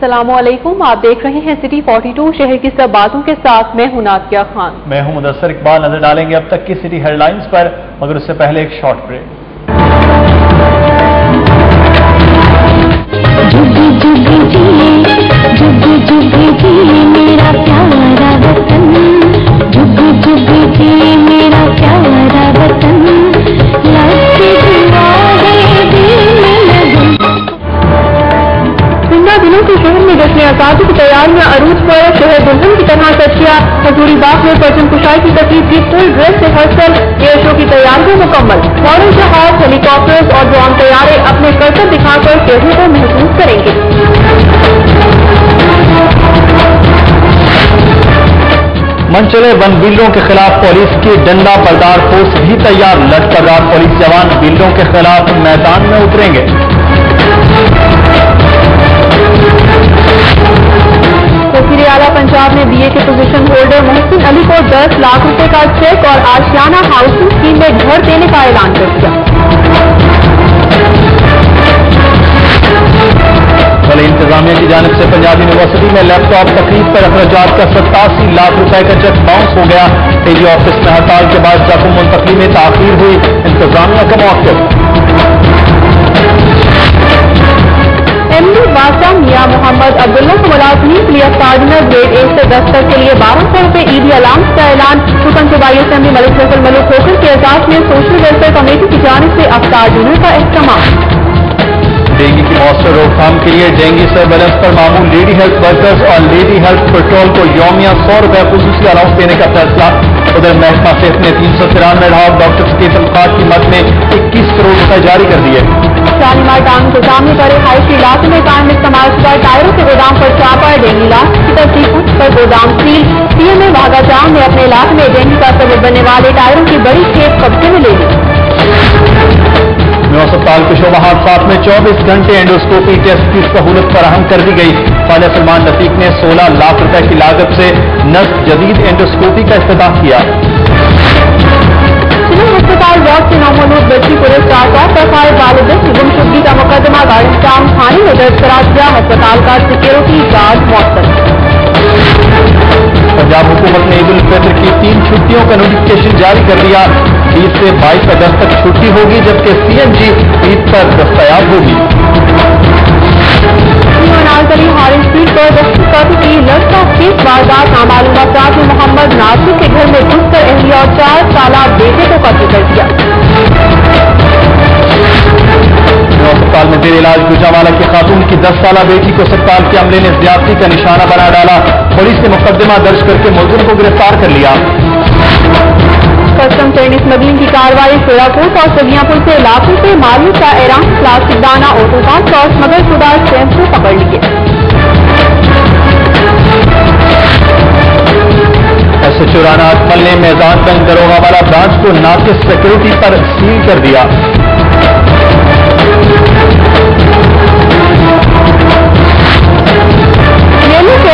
अस्सलामु अलैकुम। आप देख रहे हैं सिटी 42 शहर की सब बातों के साथ मैं हूं नाज़िया खान। मैं हूं मुदस्सर इकबाल। नजर डालेंगे अब तक की सिटी हेडलाइंस पर, मगर उससे पहले एक शॉर्ट ब्रेक। मेरा प्यारा वतन, जुग जुग जी मेरा प्यारा वतन, लगती दुआ है दिल में लगन। जिंदा दिनों के शहर में जश्न आजादी की तैयारियां अरूज पर, शहर दुल्हन की तरह सजिया। हजूरी बाग में परचम कुशाई की तकरीब की फुल ड्रेस से हटकर एयर शो की तैयारियां मुकम्मल। मॉडल जहाज, हेलीकॉप्टर्स और ड्रोन तैयारे अपने करतब दिखाकर शहरों को महसूस करेंगे। मनचले वन बिल्लों के खिलाफ पुलिस की डंडा बरदार फोर्स भी तैयार। लश्करदार पुलिस जवान बिल्लों के खिलाफ मैदान में उतरेंगे। वज़ीर आला पंजाब ने बीए के पोजीशन होल्डर मोहसिन अली को 10 लाख रुपए का चेक और आशियाना हाउसिंग स्कीम में घर देने का ऐलान कर दिया। वली इंतजामिया की जानिब से पंजाब यूनिवर्सिटी में लैपटॉप तकलीफ पर अखराजात का 87 लाख रुपए का चेक बाउंस हो गया। एजी ऑफिस में हड़ताल के बाद जाकुम मुंतकली में ताखीर हुई, इंतजामिया का मौक़िफ़। एमडी बादशाह मियां मोहम्मद अब्दुल्ला को मुलाजमीन के लिए अफ्तार ग्रेड 1 से 10 तक के लिए 1200 रुपए ईदी अलाउंस का ऐलान। रुकन सूबाई असेंबली मलिक फैसल मलिक होकर के एजाज में सोशल वेलफेयर कमेटी की जानिब से अफ्तार डिनर का एहतमाम। डेंगू की मौसर रोकथाम के लिए डेंगू सर्वेलेंस पर मामूल लेडी हेल्थ वर्कर्स और लेडी हेल्थ पेट्रोल को यौमिया 100 रुपए खुसूसी अलाउंस देने का फैसला। उधर महकमा सेहत ने 393 डॉक्टर्स की तनख्वाह की मद में 21 करोड़ रुपए जारी कर दिए। शालीमार टाउन के सामने पर रिहायशी इलाके में कायम इस्तेमाल शुदा टायरों के गोदाम पर छापा। डेंगू इलाज की तस्दीक पर गोदाम सील। सीएमए वाघा जाम ने अपने इलाके में डेंगू का सबब बनने वाले टायरों की बड़ी खेप कब्जे में ले ली। अस्पताल के शोबा हादसात में 24 घंटे एंडोस्कोपी टेस्ट की सहूलत फराहम कर दी गई। ख्वाजा सलमान रफीक ने 16 लाख रुपए की लागत से नस्ब जदीद एंडोस्कोपी का इफ्तिताह किया। अस्पताल वार्ड से नौमौजूद बच्ची पुलिस तफाए वालिदैन ने गुमशुदगी का मुकदमा गार्डन टाउन थाने में दर्ज करा दिया। अस्पताल का सिक्योरिटी गार्ड मौतल। पंजाब हुकूमत ने ईद उल फितर की 3 छुट्टियों का नोटिफिकेशन जारी कर दिया। 20 से 22 अगस्त तक छुट्टी होगी, जबकि सीएनजी ईद पर दस्तयाब होगी। नाजरी हारिस स्ट्रीट पर दस्तक कत्ल की लड़का केस वारदात। नामालूम अफराद ने मोहम्मद नासिर के घर में घुसकर अहलिया और 4 साला बेटे को कत्ल कर दिया। अस्पताल में जेर इलाज गुजरांवाला की खातून की 10 साला बेटी को अस्पताल के अमले ने ज्यादती का निशाना बना डाला। पुलिस ने मुकदमा दर्ज करके मुलजिम को गिरफ्तार कर लिया। कस्टम ट्रेन स्मगलिंग की कार्रवाई। शेराकोट और सगियापुर से लाखों से मालूम का ऐरान। प्लास्टिक दाना, ऑटो पास और स्मगल शुदा शैम्पू पकड़ लिए। SHO राना अकमल ने मैदानगंज दरोगा वाला ब्रांच को नाकिस सिक्योरिटी पर सील कर दिया।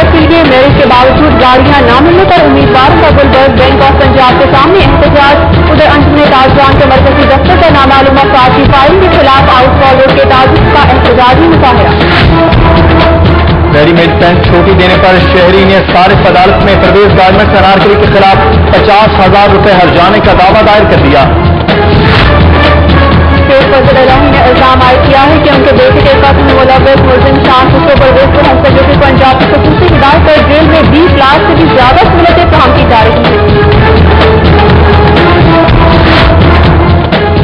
के लिए मेरिट के बावजूद गाड़ियां न मिलने पर उम्मीदवारों का गुलबर्ग बैंक ऑफ पंजाब के सामने एहतजाज। उधर अंजुमन ताजवान के मरकजी दफ्तर पर नामालूम अफराद की फायरिंग के खिलाफ आउटफॉल रोड के ताजिर का एहतजाजी मुजाहरा। रेडीमेड पैंट छूटी देने पर शहरी ने सारिफ अदालत में प्रदेश गारमेंट्स अनारकली के खिलाफ 50,000 रुपए हर्जाने का दावा दायर कर दिया। वज़ीर-ए-आज़म ने इल्जाम आयद किया है कि उनके बेटे के कत्ल में मुलव्वस मुलजिम शान खुसरो परवेज को हस्तक्षेप पंजाब की खसूसी हिदायत पर जेल में 20 लाख से भी ज्यादा सहूलतें फराहम की जा रही हैं।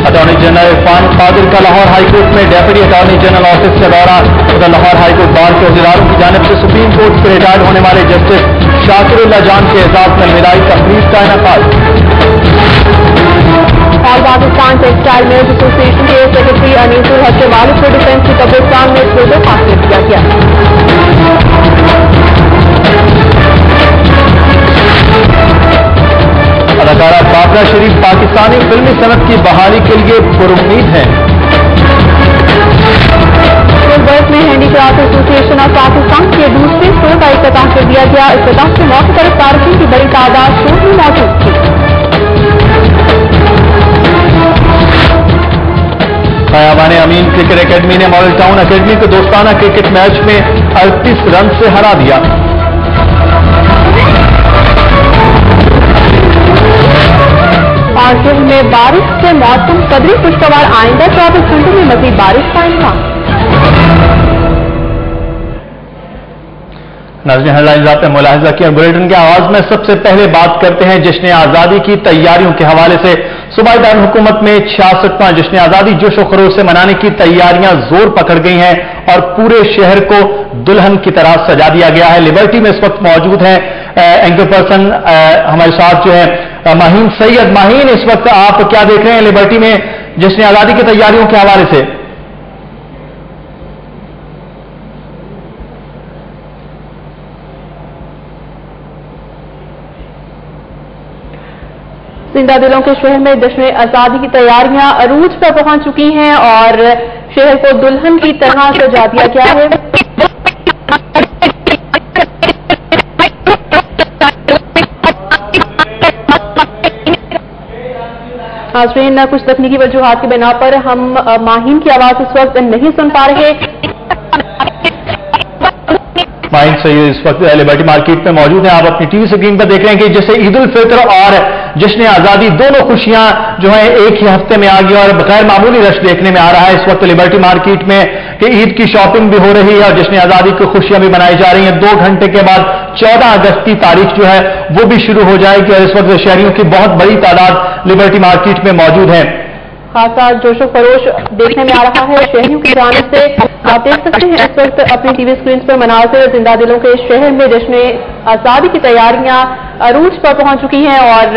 अटॉर्नी जनरल इरफान कादिर का लाहौर हाईकोर्ट में डेप्यूटी अटॉर्नी जनरल ऑफिस का दौरा। उधर लाहौर हाईकोर्ट बार के वज़ीरारों की जानिब से सुप्रीम कोर्ट से रिटायर्ड होने वाले जस्टिस शाकिरुल्लाह जान के एजाज में विदाई तकरीब का इनेकाद। All Pakistan textile mills association के सेक्रेटरी अनीसुल हक के वालिद को डिफेंस की कब्रिस्तान में प्रोजेक्ट हासिल किया गया। अदाकारा बाबरा शरीफ पाकिस्तानी फिल्मी सनत की बहाली के लिए पुरुम्मीद हैं। गुलबर्ग में हैंडीक्राफ्ट एसोसिएशन ऑफ पाकिस्तान के दूसरे स्टोर का इफ्तिताह कर दिया गया। इफ्तिताह के मौके पर तारकिन की बड़ी तादाद स्टोर में मौजूद थी। खयाबान अमीन क्रिकेट एकेडमी ने मॉडल टाउन एकेडमी को दोस्ताना क्रिकेट मैच में 38 रन से हरा दिया। और शहर में बारिश से मौसम कदरी खुशगवार, आइंदा 24 घंटों में मजीद बारिश का इम्कान। नाज़रीन, हेडलाइंस आपने मुलाहिजा किया। बुलेटिन के आगाज में सबसे पहले बात करते हैं जश्न आज़ादी की तैयारियों के हवाले से। सूबाई दारुल-हुकूमत में 66वां जश्न आज़ादी जोश व खरोश से मनाने की तैयारियां जोर पकड़ गई हैं और पूरे शहर को दुल्हन की तरह सजा दिया गया है। लिबर्टी में इस वक्त मौजूद हैं एंकर पर्सन हमारे साथ जो है माहीन सैयद। माहीन, इस वक्त आप क्या देख रहे हैं लिबर्टी में जश्न आज़ादी की तैयारियों के हवाले से? जिंदा दिलों के शहर में जश्न आज़ादी की तैयारियां अरूज पर पहुंच चुकी हैं और शहर को दुल्हन की तरह सजा दिया गया है। नाज़रीन, कुछ तकनीकी वजूहात की बिना पर हम माहीन की आवाज इस वक्त नहीं सुन पा रहे। माहीन सैयद इस वक्त लिबर्टी मार्केट में मौजूद हैं। आप अपनी टीवी स्क्रीन पर देख रहे हैं कि जैसे ईद उल फितर और जश्न आज़ादी दोनों खुशियां जो हैं एक ही हफ्ते में आ गई और गैर मामूली रश देखने में आ रहा है इस वक्त लिबर्टी मार्केट में कि ईद की शॉपिंग भी हो रही है और जश्न आज़ादी की खुशियां भी मनाई जा रही हैं। 2 घंटे के बाद 14 अगस्त की तारीख जो है वो भी शुरू हो जाएगी और इस वक्त शहरियों की बहुत बड़ी तादाद लिबर्टी मार्केट में मौजूद है। खासा जोशो खरोश देखने में आ रहा है शहरियों की जानिब से। आप देख सकते हैं इस वक्त अपनी टीवी स्क्रीन पर मनाजिर जिंदा दिलों के शहर में जश्न आज़ादी की तैयारियां अरूज पर पहुंच चुकी हैं और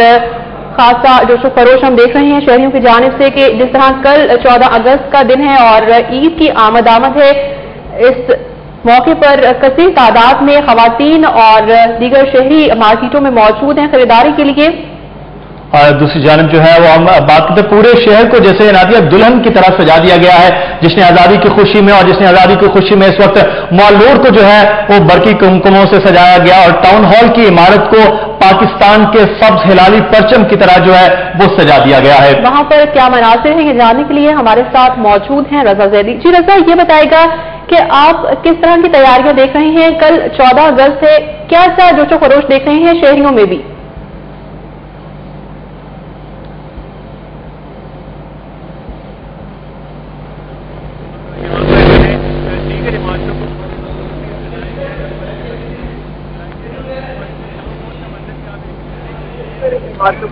खासा जोशो खरोश हम देख रहे हैं शहरियों की जानिब से कि जिस तरह कल 14 अगस्त का दिन है और ईद की आमद है, इस मौके पर कसीर तादाद में खवातीन और दीगर शहरी मार्केटों में मौजूद हैं खरीदारी के लिए। और दूसरी जानब जो है वो हम बात करते पूरे शहर को जैसे नादिया दुल्हन की तरह सजा दिया गया है जिसने आज़ादी की खुशी में। और जिसने आज़ादी की खुशी में इस वक्त मॉल रोड को जो है वो बरकी कुमकुमों से सजाया गया और टाउन हॉल की इमारत को पाकिस्तान के सब्ज हिलाली परचम की तरह जो है वो सजा दिया गया है। वहां पर क्या मनासिर हैं ये जानने के लिए हमारे साथ मौजूद हैं रजा जैदी। जी रजा, ये बताएगा कि आप किस तरह की तैयारियां देख रहे हैं? कल 14 अगस्त है, क्या सा जोशो खरोश देख रहे हैं शहरियों में भी?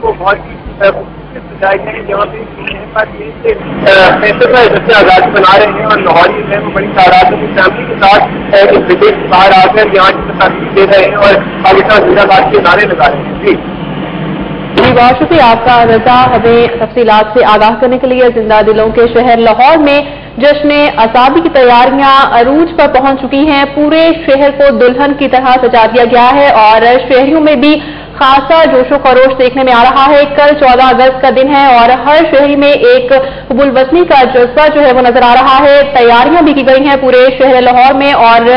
को बहुत सजाया गया है जहाँ पे जश्न आज़ादी मना रहे हैं और लाहौरी जो है वो बड़ी तादाद में फैमिली के साथ इस विदेश से बाहर आकर यहाँ की तस्वीर दे रहे हैं और पाकिस्तान जिंदाबाद के नारे लगा रहे हैं। जी बहुत शुक्रिया आपका रजा, हमें तफसीलात से आगाह करने के लिए। जिंदा दिलों के शहर लाहौर में जश्न आज़ादी की तैयारियां अरूज पर पहुंच चुकी हैं। पूरे शहर को दुल्हन की तरह सजा दिया गया है और शहरियों में भी खासा जोशो खरोश देखने में आ रहा है। कल 14 अगस्त का दिन है और हर शहरी में एक कबूल वतनी का जज्बा जो है वो नजर आ रहा है। तैयारियां भी की गई हैं पूरे शहर लाहौर में और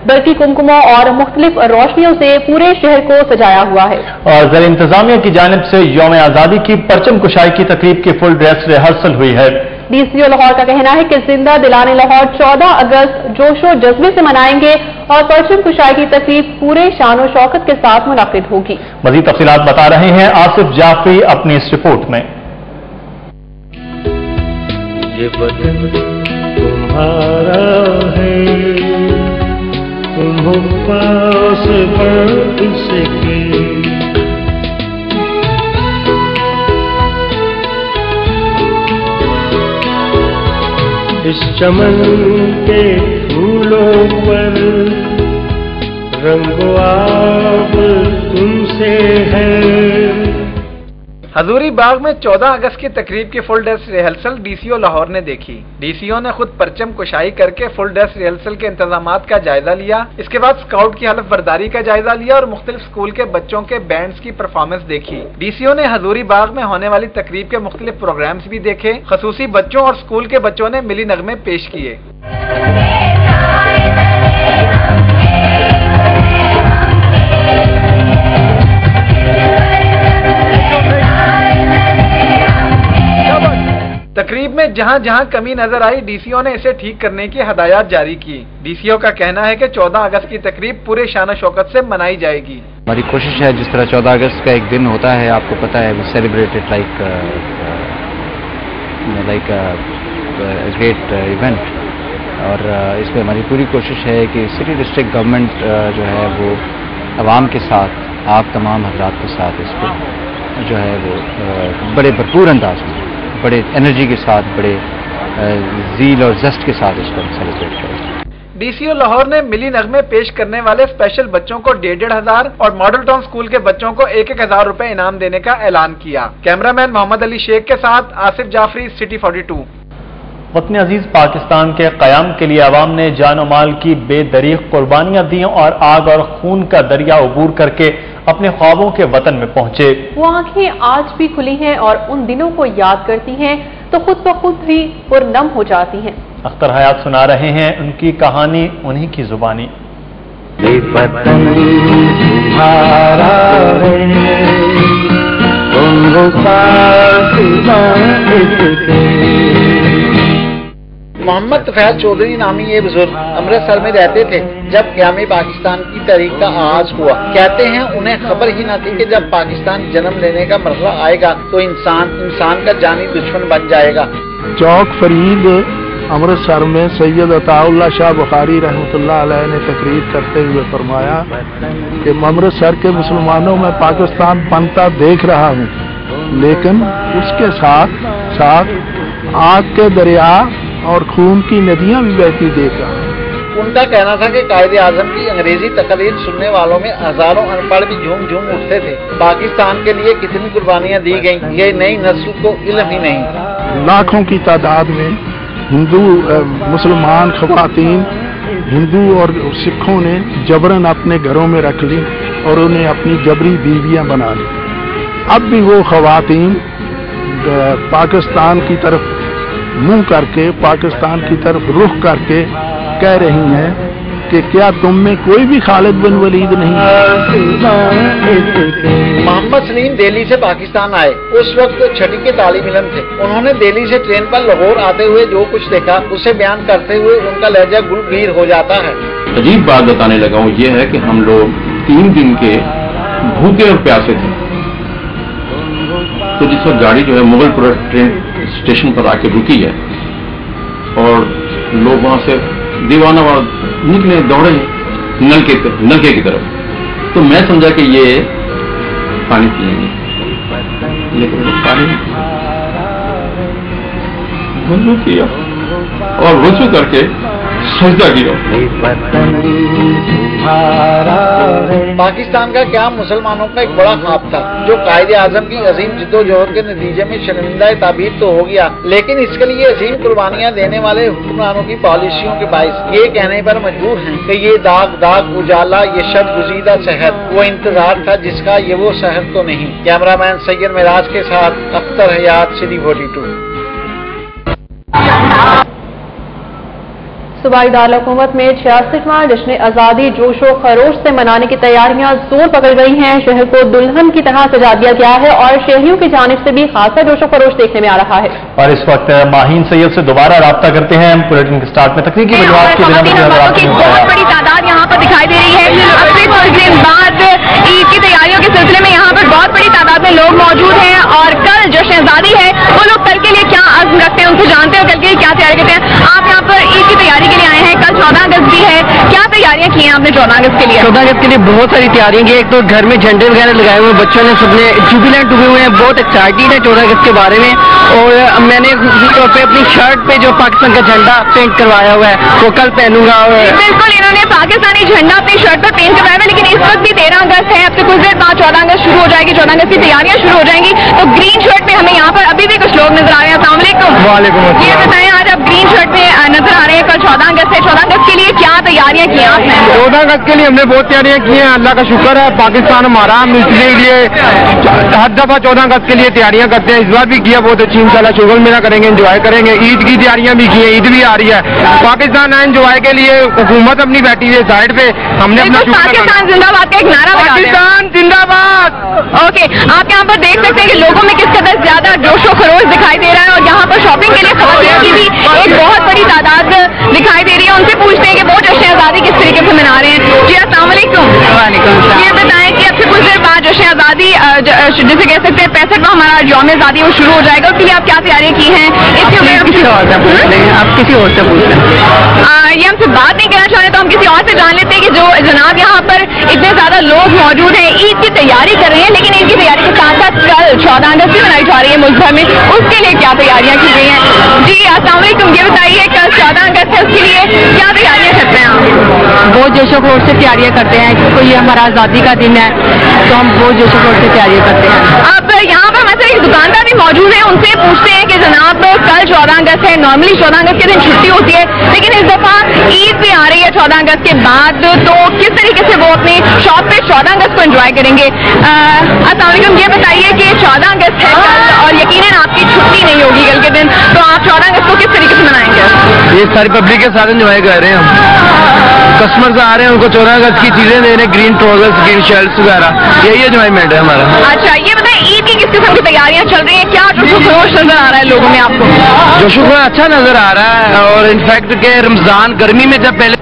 बरकी कुमकुमों और मुख्तलिफ रोशनियों से पूरे शहर को सजाया हुआ है। और ज़र इंतजामिया की जानिब से यौम आज़ादी की परचम कुशाई की तकरीब की फुल ड्रेस रिहर्सल हुई है। डीसीओ लाहौर का कहना है कि जिंदा दिलाने लाहौर 14 अगस्त जोशो जज्बे से मनाएंगे और परचम कुशाई की तकरीब पूरे शान और शौकत के साथ मुनक़िद होगी। मज़ीद तफसीलात बता रहे हैं आसिफ जाफरी अपनी इस रिपोर्ट में। ये बदन तुम्हारा है, तुम पास बढ़ सके, इस चमन के फूलों पर रंगो आब तुमसे है। हजूरी बाग में 14 अगस्त की तकरीब की full dress rehearsal DCO Lahore ने देखी। डीसीओ ने खुद परचम कुशाई करके फुल ड्रेस रिहर्सल के इंतजामात का जायजा लिया। इसके बाद स्काउट की हलफ बर्दारी का जायजा लिया और मुख्तलिफ स्कूल के बच्चों के बैंड्स की परफॉर्मेंस देखी। डीसीओ ने हजूरी बाग में होने वाली तकरीब के मुख्तलिफ प्रोग्राम्स भी देखे। खसूसी बच्चों और स्कूल के बच्चों ने मिली नगमे पेश किए। तकरीब में जहां जहां कमी नजर आई, डीसीओ ने इसे ठीक करने की हदायत जारी की। डीसीओ का कहना है कि 14 अगस्त की तकरीब पूरे शान शौकत से मनाई जाएगी। हमारी कोशिश है जिस तरह 14 अगस्त का एक दिन होता है, आपको पता है, we celebrated like great event, और इसमें हमारी पूरी कोशिश है कि सिटी डिस्ट्रिक्ट गवर्नमेंट जो है वो आवाम के साथ, आप तमाम हजरात के साथ इसको जो है वो बड़े भरपूर अंदाज में, बड़े एनर्जी के साथ, बड़े ज़ील और जस्ट के साथ इसको सेलिब्रेट करें। डीसीओ लाहौर ने मिली नगमे पेश करने वाले स्पेशल बच्चों को 1,500 और मॉडल टाउन स्कूल के बच्चों को 1,000 रुपए इनाम देने का ऐलान किया। कैमरामैन मोहम्मद अली शेख के साथ आसिफ जाफरी, सिटी 42। वतन अजीज पाकिस्तान के क़याम के लिए अवाम ने जान और माल की बेदरीग कुर्बानियां दी और आग और खून का दरिया अबूर करके अपने ख्वाबों के वतन में पहुंचे। वो आंखें आज भी खुली हैं और उन दिनों को याद करती हैं तो खुद ब खुद ही पुरनम हो जाती हैं। अख्तर हयात सुना रहे हैं उनकी कहानी उन्हीं की जुबानी। मोहम्मद तफैल चौधरी नामी ये बुजुर्ग अमृतसर में रहते थे जब क़याम पाकिस्तान की तहरीक का आगाज हुआ। कहते हैं उन्हें खबर ही न थी कि जब पाकिस्तान जन्म लेने का मरहला आएगा तो इंसान का जानी दुश्मन बन जाएगा। चौक फरीद अमृतसर में सैयद अताउल्लाह शाह बुखारी रहमतुल्लाह अलैह ने तकरीर करते हुए फरमाया कि अमृतसर के मुसलमानों में पाकिस्तान बनता देख रहा हूँ, लेकिन उसके साथ साथ आग के दरिया और खून की नदियां भी बहती देख रहा हूँ। उनका कहना था कि कायदे आजम की अंग्रेजी तकरीर सुनने वालों में हजारों अनपढ़ भी झूम झूम उठते थे। पाकिस्तान के लिए कितनी कुर्बानियां दी गई, ये नई नस्ल को इल्म ही नहीं। लाखों की तादाद में हिंदू मुसलमान खवातीन, हिंदू और सिखों ने जबरन अपने घरों में रख ली और उन्हें अपनी जबरी बीवियां बना ली। अब भी वो खवातीन पाकिस्तान की तरफ मुंह करके, पाकिस्तान की तरफ रुख करके कह रही हैं कि क्या तुम में कोई भी खालिद बिन वलीद नहीं है। मोहम्मद सलीम दिल्ली से पाकिस्तान आए, उस वक्त 6वीं के तालिब इल्म थे। उन्होंने दिल्ली से ट्रेन पर लाहौर आते हुए जो कुछ देखा उसे बयान करते हुए उनका लहजा गुलगीर हो जाता है। अजीब बात बताने लगा हूँ, ये है कि हम लोग 3 दिन के भूखे और प्यासे थे। तो जिस वक्त गाड़ी जो है मुगलपुरा ट्रेन स्टेशन पर आके रुकी है और लोग वहां से दीवाना निकले, दौड़े नलके की तरफ, तो मैं समझा कि ये पानी पिएंगे, लेकिन पानी वजू किया और वजू करके सजदा किया। पाकिस्तान का क्या मुसलमानों का एक बड़ा ख्वाब था जो कायदे आजम की अजीम जिद्दोजहद के नतीजे में शर्मिंदा ताबीर तो हो गया, लेकिन इसके लिए अजीम कुर्बानियां देने वाले हुक्मरानों की पॉलिसियों के बाइस ये कहने पर मजबूर हैं कि ये दाग दाग उजाला, ये शब गुजीदा शहर वो इंतजार था जिसका ये वो शहर तो नहीं। कैमरामैन सैयद मिराज के साथ अख्तर हयात, सिटी 42। सूबाई दारुल हुकूमत में 66वां जश्न आज़ादी जोशो खरोश से मनाने की तैयारियां जोर पकड़ गई हैं। शहर को दुल्हन की तरह सजा दिया गया है और शहरियों की जानिब से भी खासा जोशो खरोश देखने में आ रहा है। और इस वक्त माहीन सैयद से दोबारा राब्ता करते हैं। बुलेटिन के स्टार्ट में तकनीकी वजूहात की बहुत बड़ी तादाद यहाँ पर दिखाई दे रही है। अब से कुछ दिन बाद ईद की तैयारियों के सिलसिले में यहाँ पर बहुत बड़ी तादाद में लोग मौजूद हैं और कल जश्न आज़ादी है, वो लोग कल के लिए क्या अज़्म रखते हैं उनसे जानते हैं, कल के लिए क्या तैयारी करते हैं। आप यहाँ पर ईद की तैयारी के लिए आए हैं, कल 14 अगस्त भी है, क्या तैयारियां की हैं आपने 14 अगस्त के लिए? 14 अगस्त के लिए बहुत सारी तैयारियां की। एक तो घर में झंडे वगैरह लगाए हुए, बच्चों ने सबने जुबिलेंट हुए हुए हैं, बहुत एक्साइटेड है 14 अगस्त के बारे में। और मैंने तौर पे अपनी शर्ट पे जो पाकिस्तान का झंडा पेंट करवाया हुआ है वो कल पहनूंगा। बिल्कुल, इन्होंने पाकिस्तानी झंडा अपनी शर्ट पर पेंट करवाया है, लेकिन इस वक्त भी 13 अगस्त है, अब से कुछ देर बाद 14 अगस्त शुरू हो जाएगी, 14 अगस्त की तैयारियां शुरू हो जाएंगी। तो ग्रीन शर्ट में हमें यहाँ पर अभी भी कुछ लोग नजर आ रहे हैं। अस्सलाम वालेकुम। ये बताएं, आज आप ग्रीन शर्ट में नजर आ रहे हैं, कल 14 अगस्त है, 14 अगस्त के लिए क्या तैयारियां की आपने? 14 अगस्त के लिए हमने बहुत तैयारियां की हैं, अल्लाह का शुक्र है, पाकिस्तान हमारा, हम इसलिए हर दफा 14 अगस्त के लिए तैयारियां करते हैं। इस बार भी किया बहुत अच्छी, इंशाल्लाह शुगर मेला करेंगे, एंजॉय करेंगे। ईद की तैयारियां भी की है, ईद भी आ रही है, पाकिस्तान एंजॉय के लिए हुकूमत अपनी बैठी है साइड पे, हमने अपना पाकिस्तान जिंदाबाद का एक नारा, पाकिस्तान जिंदाबाद। ओके, आप यहाँ यहाँ पर देख सकते हैं कि लोगों में किस कदर ज्यादा जोश व खरोश दिखाई दे रहा है और यहाँ पर शॉपिंग के लिए खवातीन की भी एक बहुत बड़ी तादाद दिखाई दे रही है। उनसे पूछते हैं कि वो जश्न आज़ादी किस तरीके से मना रहे हैं। जी अस्सलाम वालेकुम। ये बताएं कि अब से कुछ देर बाद जश्न आज़ादी जिसे कह सकते हैं 65वां हमारा यौम आज़ादी वो शुरू हो जाएगा, उसके लिए आप क्या तैयारियां की हैं? किसी और से पूछ लेंगे, आप किसी और से पूछ लें। ये हमसे बात नहीं करना चाह रहे तो हम किसी और से जान लेते हैं कि जो जनाब यहाँ पर इतने ज्यादा लोग मौजूद हैं, ईद की तैयारी कर रहे हैं, लेकिन ईद की तैयारी के साथ साथ कल 14 अगस्त भी मनाई जा रही है मुल्क भर में, उसके लिए क्या तैयारियां की गई हैं? जी अस्सलाम वालेकुम। ये बताइए कल 14 अगस्त है, उसके लिए क्या तैयारियां करते हैं आप? बहुत जोशो खरोश से तैयारियां करते हैं क्योंकि ये हमारा आज़ादी का दिन है, तो हम बहुत जोशो खरोश से तैयारियां करते हैं। अब यहाँ पर हमारे एक दुकानदार भी मौजूद है, उनसे पूछते हैं कि जनाब कल 14 अगस्त है, नॉर्मली 14 अगस्त के दिन छुट्टी होती है, लेकिन इस दफा ईद भी आ रही है 14 अगस्त के बाद, तो किस तरीके से वो अपनी शॉप पे 14 अगस्त को एंजॉय करेंगे? अस्सलाम वालेकुम। ये बताइए कि 14 अगस्त है कल और यकीनन आपकी छुट्टी नहीं होगी कल के दिन, तो आप 14 अगस्त को किस तरीके से मनाएंगे? ये सारी पब्लिक के साथ एंजॉय कर रहे हैं हम, कस्टमर्स आ रहे हैं, उनको 14 अगस्त की चीजें दे रहे हैं, ग्रीन ट्राउजर्स, ग्रीन शर्ट्स वगैरह, यही एंजॉयमेंट है हमारा। अच्छा ये बताइए ईद की किस किस्म की तैयारियां चल रही हैं, क्या जोशो खरोश नजर आ रहा है लोगों में आपको? जोशो खरोश अच्छा नजर आ रहा है और इनफैक्ट के रमजान गर्मी में जब पहले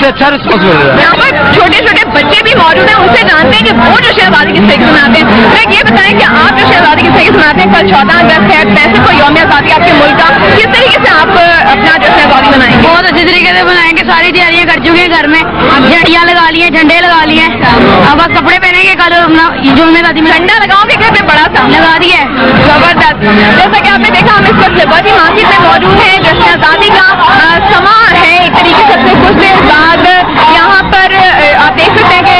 अच्छा रिस्पॉन्स मिल रहा है। यहाँ पर छोटे छोटे बच्चे भी मौजूद हैं, उनसे जानते हैं कि वो जश्न आज़ादी किस तरीके से मनाते हैं। तो ये बताएं कि आप जश्न आज़ादी किस तरीके से मनाते हैं? कल 14 अगस्त है, 65वां यौम आज़ादी आपके मुल्क का, किस तरीके से आप अपना जश्न आज़ादी मनाएंगे? बहुत अच्छे तरीके से मनाएंगे, सारी तैयारियां कर चुके हैं घर में, झंडियाँ लगा ली हैं, झंडे लगा लिए हैं, अब आप कपड़े पहनेंगे कल अपना यौम आज़ादी में। झंडा लगाओगे घर में बड़ा सा? लगा दिया है। जबरदस्त। जैसा कि आपने देखा हम इस वक्त लिबर्टी मार्केट में मौजूद हैं, जश्न आज़ादी का समा है एक तरीके से। कुछ देर बाद यहाँ पर आप देख सकते हैं कि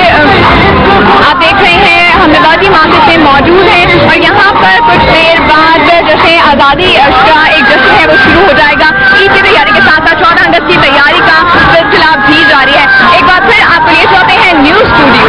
आप देख रहे हैं हम लिबर्टी मार्केट में मौजूद हैं और यहाँ पर कुछ देर बाद जैसे आज़ादी का एक जश्न है वो शुरू हो जाएगा। ईद की तैयारी के साथ साथ 14 अगस्त की तैयारी का सिलसिला भी जारी है। एक बार फिर आपको ले जाते हैं न्यूज़ स्टूडियो।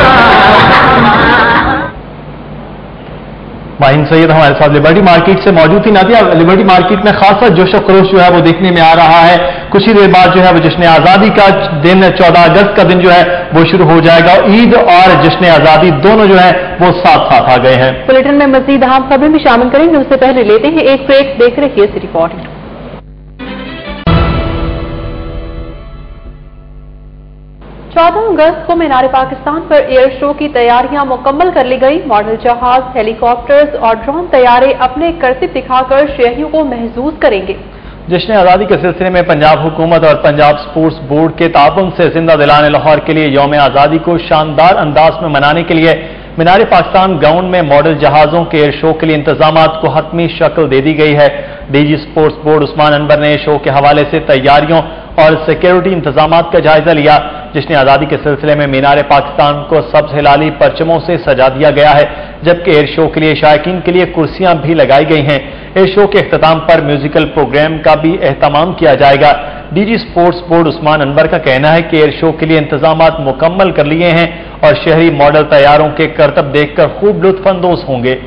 माहिन सैयद हमारे साथ लिबर्टी मार्केट से मौजूद थी। नादिया, लिबर्टी मार्केट में खासा जोश खरोश जो है वो देखने में आ रहा है। कुछ ही देर बाद जो है वो जश्न आज़ादी का दिन 14 अगस्त का दिन जो है वो शुरू हो जाएगा। ईद और जश्न आज़ादी दोनों जो है वो साथ साथ आ गए हैं। बुलेटिन में मजीद अहम खबरें भी शामिल करेंगे, उससे पहले लेते हैं एक ब्रेक। देख रखिए इस रिपोर्ट। 14 अगस्त को मीनार पाकिस्तान पर एयर शो की तैयारियां मुकम्मल कर ली गई। मॉडल जहाज, हेलीकॉप्टर्स और ड्रोन तैयारे अपने करतब दिखाकर शहरियों को महसूस करेंगे। जश्न आज़ादी के सिलसिले में पंजाब हुकूमत और पंजाब स्पोर्ट्स बोर्ड के ताउन से जिंदा दिलाने लाहौर के लिए यौम आज़ादी को शानदार अंदाज में मनाने के लिए मीनार पाकिस्तान ग्राउंड में मॉडल जहाज़ों के एयर शो के लिए इंतजामात को हतमी शक्ल दे दी गई है। DG sports board Usman Anwar ने शो के हवाले से तैयारियों और सिक्योरिटी इंतजामात का जायजा लिया। जश्न आज़ादी के सिलसिले में मीनार पाकिस्तान को सब्ज हिलाली परचमों से सजा दिया गया है, जबकि एयर शो के लिए शायकीन के लिए कुर्सियां भी लगाई गई हैं। एयर शो के अख्ताम पर म्यूजिकल प्रोग्राम का भी एहतमाम किया जाएगा। DG sports board Usman Anwar का कहना है कि एयर शो के लिए इंतजामात मुकम्मल कर लिए हैं और शहरी मॉडल तैयारों के करतब देखकर खूब लुत्फानंदोज होंगे।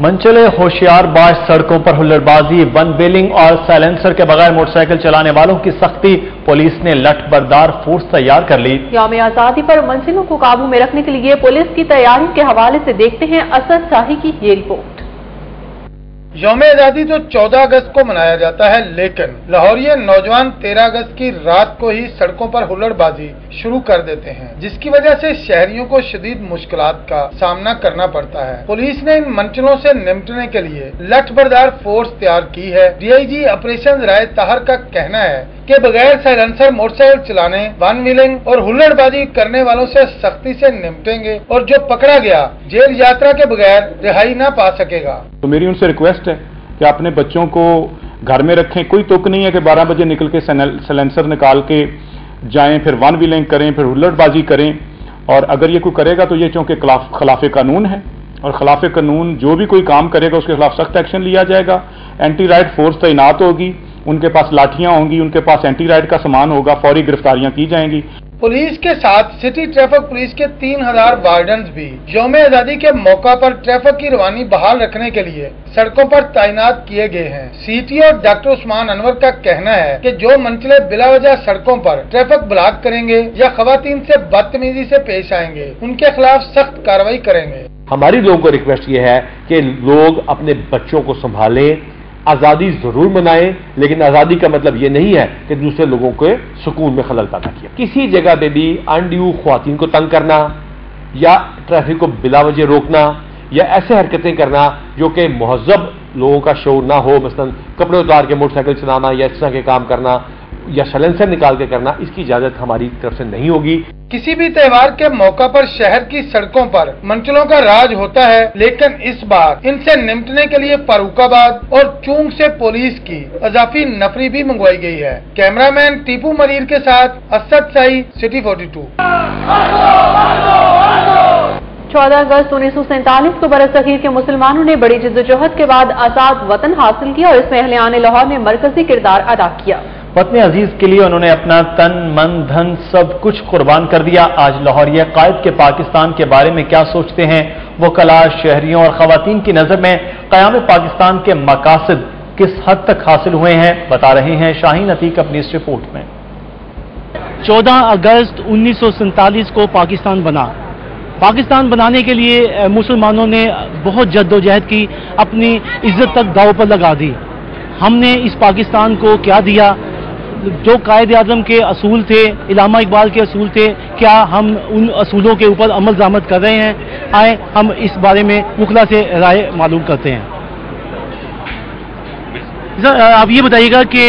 मंचले होशियार बाज सड़कों पर हुल्लड़बाजी, वन बेलिंग और साइलेंसर के बगैर मोटरसाइकिल चलाने वालों की सख्ती, पुलिस ने लठबरदार फोर्स तैयार कर ली। यौम आज़ादी पर मंजिलों को काबू में रखने के लिए पुलिस की तैयारियों के हवाले से देखते हैं असद शाही की ये रिपोर्ट। यौम आज़ादी तो 14 अगस्त को मनाया जाता है, लेकिन लाहौरिये नौजवान 13 अगस्त की रात को ही सड़कों पर हुल्लड़बाजी शुरू कर देते हैं, जिसकी वजह से शहरियों को शदीद मुश्किलात का सामना करना पड़ता है। पुलिस ने इन मंचलों से निपटने के लिए लठबरदार फोर्स तैयार की है। डीआईजी ऑपरेशन राय ताहर का कहना है कि बगैर साइलेंसर मोटरसाइकिल चलाने, वन व्हीलिंग और हुल्लड़बाजी करने वालों से सख्ती से निपटेंगे और जो पकड़ा गया जेल यात्रा के बगैर रिहाई न पा सकेगा। तो मेरी उनसे रिक्वेस्ट है कि अपने बच्चों को घर में रखें। कोई तुक नहीं है कि 12 बजे निकल के साइलेंसर निकाल के जाएं, फिर वन व्हीलिंग करें, फिर हुल्लड़बाजी करें। और अगर ये कोई करेगा तो ये चूंकि खिलाफ कानून है और खिलाफ कानून जो भी कोई काम करेगा उसके खिलाफ सख्त एक्शन लिया जाएगा। एंटी राइट फोर्स तैनात होगी, उनके पास लाठियां होंगी, उनके पास एंटी राइट का सामान होगा, फौरी गिरफ्तारियां की जाएंगी। पुलिस के साथ सिटी ट्रैफिक पुलिस के 3000 वार्डन्स भी यौम आजादी के मौका पर ट्रैफिक की रवानी बहाल रखने के लिए सड़कों पर तैनात किए गए हैं। सीटीओ डॉक्टर उस्मान अनवर का कहना है कि जो मंचले बिला वजह सड़कों पर ट्रैफिक ब्लॉक करेंगे या खवातीन से बदतमीजी से पेश आएंगे, उनके खिलाफ सख्त कार्रवाई करेंगे। हमारी लोगों को रिक्वेस्ट ये है कि लोग अपने बच्चों को संभालें, आज़ादी जरूर मनाएं, लेकिन आज़ादी का मतलब ये नहीं है कि दूसरे लोगों के सुकून में खलल पैदा किया। किसी जगह पे भी अनड्यू ख्वातीन को तंग करना या ट्रैफिक को बिला वजह रोकना या ऐसे हरकतें करना जो कि महज़ब लोगों का शौर ना हो, मसलन कपड़े उतार के मोटरसाइकिल चलाना या इस तरह के काम करना या सलेंसर निकाल के करना, इसकी इजाजत हमारी तरफ से नहीं होगी। किसी भी त्योहार के मौका पर शहर की सड़कों पर मंचलों का राज होता है, लेकिन इस बार इनसे निपटने के लिए फर्रुखाबाद और चूंग से पुलिस की इजाफी नफरी भी मंगवाई गई है। कैमरामैन टीपू मरीर के साथ असद साई, सिटी 42। 14 अगस्त 1947 को बरसगीर के मुसलमानों ने बड़ी जिद्दोजहद के बाद आजाद वतन हासिल किया और इसमें अहले लाहौर ने मरकजी किरदार अदा किया। वतन अजीज के लिए उन्होंने अपना तन, मन, धन सब कुछ कुर्बान कर दिया। आज लाहौरिया कायद के पाकिस्तान के बारे में क्या सोचते हैं, वो कला शहरियों और खवातीन की नजर में क़याम पाकिस्तान के मकासद किस हद तक हासिल हुए हैं, बता रहे हैं शाहीन अतीक अपनी इस रिपोर्ट में। 14 अगस्त 1947 को पाकिस्तान बना। पाकिस्तान बनाने के लिए मुसलमानों ने बहुत जद्दोजहद की, अपनी इज्जत तक दांव पर लगा दी। हमने इस पाकिस्तान को क्या दिया? जो कायद आज़म के असूल थे, इलामा इकबाल के असूल थे, क्या हम उन असूलों के ऊपर अमल दरामद कर रहे हैं? आए हम इस बारे में मुखला से राय मालूम करते हैं। आप ये बताइएगा कि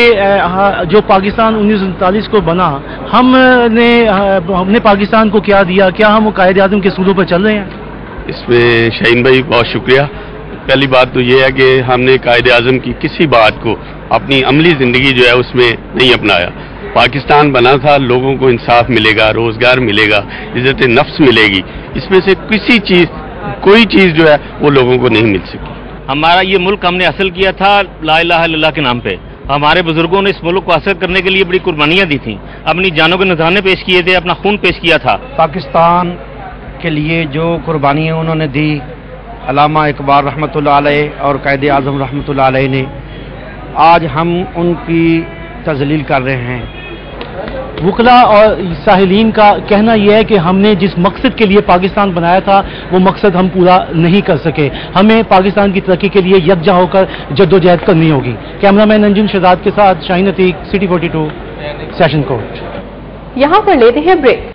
जो पाकिस्तान 1947 को बना, हमने पाकिस्तान को क्या दिया? क्या हम कायद आज़म के असूलों पर चल रहे हैं? इसमें शाहीन भाई बहुत शुक्रिया। पहली बात तो ये है कि हमने कायद आज़म की किसी बात को अपनी अमली ज़िंदगी जो है उसमें नहीं अपनाया। पाकिस्तान बना था, लोगों को इंसाफ मिलेगा, रोज़गार मिलेगा, इज़्ज़त नफ्स मिलेगी, इसमें से किसी चीज़, कोई चीज़ जो है वो लोगों को नहीं मिल सकी। हमारा ये मुल्क हमने हासिल किया था ला इलाहा इल्लल्लाह के नाम पे। हमारे बुजुर्गों ने इस मुल्क को हासिल करने के लिए बड़ी कुर्बानियाँ दी थी, अपनी जानों के नज़राने पेश किए थे, अपना खून पेश किया था। पाकिस्तान के लिए जो कुर्बानियाँ उन्होंने दी, अल्लामा इकबाल रहमतुल्लाह अलैह और कायद आज़म रहमतुल्लाह अलैह ने, आज हम उनकी तज़लील कर रहे हैं। वकला और साहिलीन का कहना यह है कि हमने जिस मकसद के लिए पाकिस्तान बनाया था वो मकसद हम पूरा नहीं कर सके। हमें पाकिस्तान की तरक्की के लिए यकजा होकर जद्दोजहद करनी होगी। कैमरामैन अंजुम शहजाद के साथ Shaheen Atiq, city 42, session court. यहाँ पर लेते हैं ब्रेक।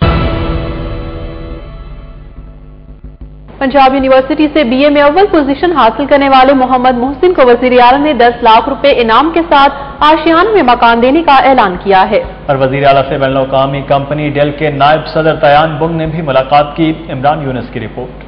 पंजाब यूनिवर्सिटी से बीए में अव्वल पोजीशन हासिल करने वाले मोहम्मद मोहसिन को वजीर आला ने 10 लाख रुपए इनाम के साथ आशियान में मकान देने का ऐलान किया है। और वजीर आला से बैनुल अक़वामी कंपनी डेल के नायब सदर तयान बुंग ने भी मुलाकात की। इमरान यूनुस की रिपोर्ट।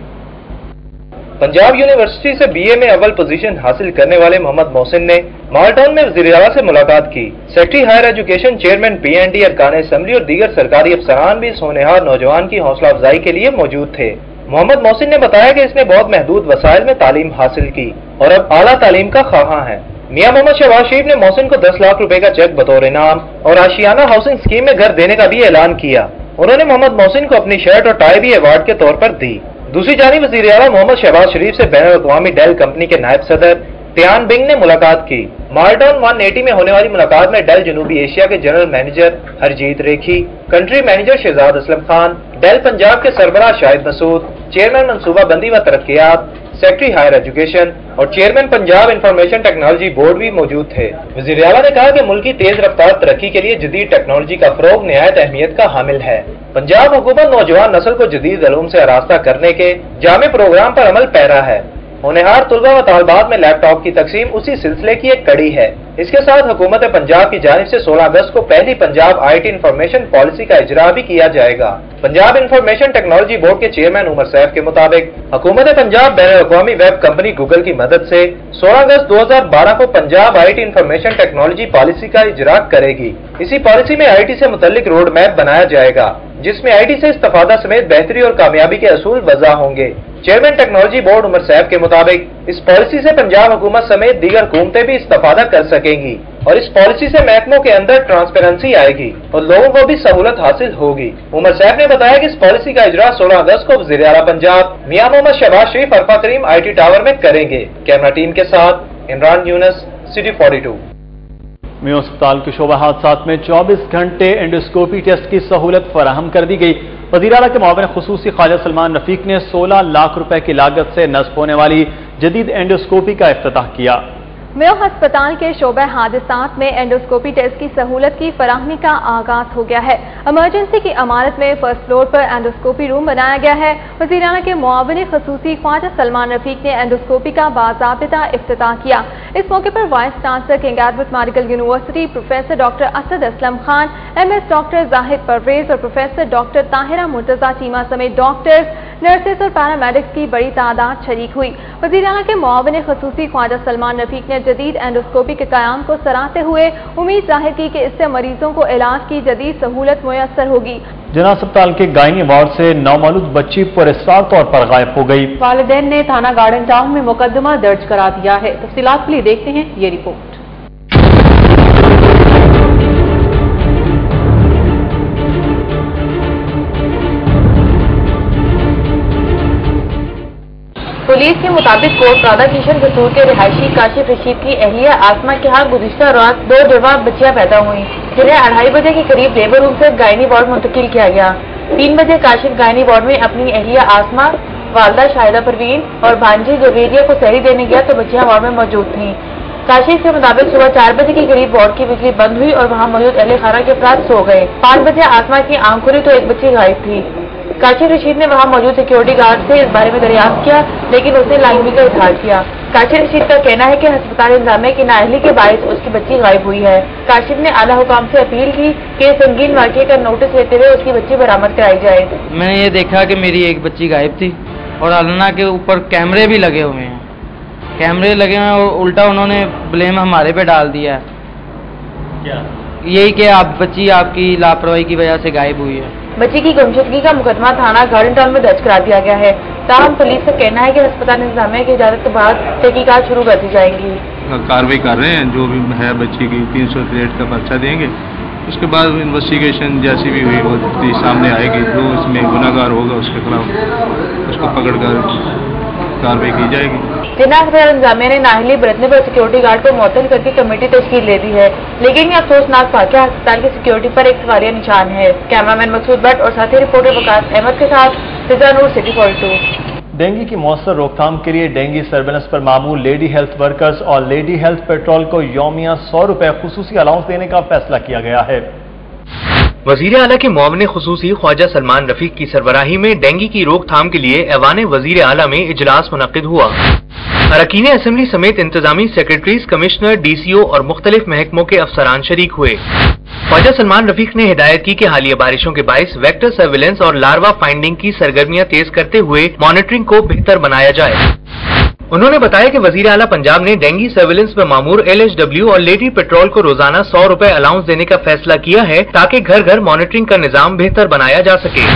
पंजाब यूनिवर्सिटी से बीए में अव्वल पोजीशन हासिल करने वाले मोहम्मद मोहसिन ने माल्टाउन में वजीर आला से मुलाकात की। Secretary higher education, chairman PND, अरकान असेंबली और दीगर सरकारी अफसरान भी इस होनहार नौजवान की हौसला अफजाई के लिए मौजूद थे। मोहम्मद मोहसिन ने बताया कि इसने बहुत महदूद वसाइल में तालीम हासिल की और अब आला तालीम का ख्वाहां है। मियां मोहम्मद शहबाज शरीफ ने मोहसिन को 10 लाख रुपए का चेक बतौर इनाम और आशियाना हाउसिंग स्कीम में घर देने का भी ऐलान किया। उन्होंने मोहम्मद मोहसिन को अपनी शर्ट और टाई भी अवार्ड के तौर पर दी। दूसरी जानिब वज़ीर आला मोहम्मद शहबाज शरीफ से बैनुल अक़वामी डेल कंपनी के नायब सदर तयान बिंग ने मुलाकात की। माल्टाउन 180 में होने वाली मुलाकात में डेल जनूबी एशिया के general manager Harjeet Rekhi, country manager Shahzad Aslam Khan, Dell Punjab के सरबराह शाहिद मसूद, चेयरमैन मनसूबाबंदी व तरक्कियात, सेक्रेटरी हायर एजुकेशन और chairman Punjab information technology board भी मौजूद थे। वज़ीर आला ने कहा कि मुल्क की तेज रफ्तार तरक्की के लिए जदीद टेक्नोलॉजी का फरोग निहायत अहमियत का हामिल है। पंजाब हुकूमत नौजवान नस्ल को जदीद इल्म से आरास्ता करने के जामे प्रोग्राम पर अमल पैरा है। होनहार तुलबा व तालबात में लैपटॉप की तकसीम उसी सिलसिले की एक कड़ी है। इसके साथ हुकूमत पंजाब की जानिब से 16 अगस्त को पहली पंजाब IT इंफॉर्मेशन पॉलिसी का इजरा भी किया जाएगा। पंजाब इंफॉर्मेशन टेक्नोलॉजी बोर्ड के चेयरमैन उमर सैफ के मुताबिक हुकूमत पंजाब बैनुल अक़वामी वेब कंपनी गूगल की मदद से 16 अगस्त 2012 को Punjab IT information technology policy का इजरा करेगी। इसी पॉलिसी में IT से मुतल्लिक रोड मैप बनाया जाएगा, जिसमें IT से इस्तिफादा समेत बेहतरी और कामयाबी के असूल वज़ा होंगे। Chairman technology board Umar Saif के मुताबिक इस पॉलिसी से पंजाब हुकूमत समेत दीगर हुकूमतें भी इस्तिफादा कर सकेंगी। और इस पॉलिसी से महकमों के अंदर ट्रांसपेरेंसी आएगी और लोगों को भी सहूलत हासिल होगी। उमर सैफ ने बताया कि इस पॉलिसी का इजरा 16 अगस्त को वज़ीर आला पंजाब मियां मोहम्मद शहबाज शरीफ अरफा करीम IT टावर में करेंगे। कैमरा टीम के साथ इमरान यूनुस, सिटी 42। मियां अस्पताल के शोबा हादसात में 24 घंटे एंडोस्कोपी टेस्ट की सहूलत फराहम कर दी गई। वज़ीर आला के मुआविन खुसूसी ख्वाजा सलमान रफीक ने 16 लाख रुपए की लागत से नस्ब होने वाली जदीद एंडोस्कोपी का इफ्तिताह किया। मेयो अस्पताल के शोबे हादसात में एंडोस्कोपी टेस्ट की सहूलत की फराहमी का आगाज हो गया है। इमरजेंसी की इमारत में फर्स्ट फ्लोर पर एंडोस्कोपी रूम बनाया गया है। वज़ीर आला के मुआविन खुसूसी ख्वाजा सलमान रफीक ने एंडोस्कोपी का बाज़ाबिता इफ्तिताह किया। इस मौके पर vice chancellor king Edward medical university professor doctor Asad Aslam Khan, MS doctor Zahid Parvez और प्रोफेसर डॉक्टर ताहिरा मुर्तजा चीमा समेत डॉक्टर्स, नर्सेस और पैरामेडिक्स की बड़ी तादाद शरीक हुई। वज़ीर आला के मुआविन खुसूसी ख्वाजा सलमान रफीक ने जदीद एंडोस्कोपी के क़याम को सराहते हुए उम्मीद जाहिर की कि इससे मरीजों को इलाज की जदीद सहूलत मुयस्सर होगी। जना अस्पताल के गायनी वार्ड से नौमौलूद बच्ची पुरस्कार तौर पर गायब हो गई। वालिदैन ने थाना गार्डन टाउन में मुकदमा दर्ज करा दिया है। तफसीलात के लिए देखते हैं ये रिपोर्ट। पुलिस के मुताबिक कोट प्रादा किशन कसूर के रिहायशी काशिफ रशीद की अहलिया आसमा के यहाँ गुज़िश्ता रात 2 जुड़वा बच्चियां पैदा हुई, जिन्हें 2:30 बजे के करीब लेबर रूम से गायनी वार्ड मुंतकिल किया गया। 3 बजे काशिफ गायनी वार्ड में अपनी अहलिया आसमा, वालदा शाहिदा परवीन और भांजी जवेरिया को सहरी देने गया तो बच्चियां वार्ड में मौजूद थीं। काशिफ के मुताबिक सुबह 4 बजे के करीब वार्ड की बिजली बंद हुई और वहाँ मौजूद अहले खाना के अफराद सो गए। 5 बजे आसमा की आंख खुली तो एक बच्ची गायब थी। काशिफ रशीद ने वहाँ मौजूद सिक्योरिटी गार्ड से इस बारे में दरियाफ्त किया, लेकिन उसने लाइनवी का इजहार किया। काशिफ रशीद का कहना है कि अस्पताल इंतजामिया की नाअहली के बायस उसकी बच्ची गायब हुई है। काशिफ ने आला हुकाम से अपील की कि संगीन वाक़े का नोटिस लेते हुए उसकी बच्ची बरामद कराई जाए। मैंने ये देखा कि मेरी एक बच्ची गायब थी और अलना के ऊपर कैमरे भी लगे हुए हैं। कैमरे लगे हुए हैं और उल्टा उन्होंने ब्लेम हमारे पे डाल दिया है। क्या? यही कि आप बच्ची आपकी लापरवाही की वजह से गायब हुई है। बच्ची की गुमशुदगी का मुकदमा थाना गार्डन टाउन में दर्ज करा दिया गया है। ताहम पुलिस का कहना है कि अस्पताल इंतजामिया की इजाजत के बाद तहकीकात शुरू कर दी जाएंगी। कार्रवाई कर रहे हैं, जो भी है बच्ची की 303 का पर्चा देंगे, उसके बाद इन्वेस्टिगेशन जैसी भी हुई वो सामने आएगी। जो इसमें गुनाहगार होगा उसके खिलाफ उसको पकड़कर कार्रवाई की जाएगी। जिला अस्पताल इंतजामिया ने नाअहली बरतने पर सिक्योरिटी गार्ड को मुअत्तल करके कमेटी तश्कील दे दी है, लेकिन ये अफसोसनाक वाक़या अस्पताल की सिक्योरिटी पर एक सवालिया निशान है। कैमरामैन मकसूद भट्ट और साथी रिपोर्टर वकास अहमद के साथ फिजा नूर, सिटी 42। डेंगू की मौसर रोकथाम के लिए डेंगू सर्वेलेंस पर मामूल लेडी हेल्थ वर्कर्स और लेडी हेल्थ पेट्रोल को यौमिया 100 रुपए खुसूसी अलाउंस देने का फैसला किया गया है। वजीर आला के मुआविन खुसूसी ख्वाजा सलमान रफीक की सरबराही में डेंगू की रोकथाम के लिए ऐवान वजीर आला में इजलास मुनक्किद हुआ। अरकान असेंबली समेत इंतजामी सेक्रेटरीज, कमिश्नर, DCO और मुख्तलिफ महकमों के अफसरान शरीक हुए। ख्वाजा सलमान रफीक ने हिदायत की कि हालिया बारिशों के बायस वेक्टर सर्विलेंस और लार्वा फाइंडिंग की सरगर्मियां तेज करते हुए मॉनिटरिंग को बेहतर बनाया जाए। उन्होंने बताया कि वजीर आला पंजाब ने डेंगू सर्विलेंस में मामूर LHW और लेडी पेट्रोल को रोजाना 100 रुपए अलाउंस देने का फैसला किया है ताकि घर घर मॉनिटरिंग का निजाम बेहतर बनाया जा सके।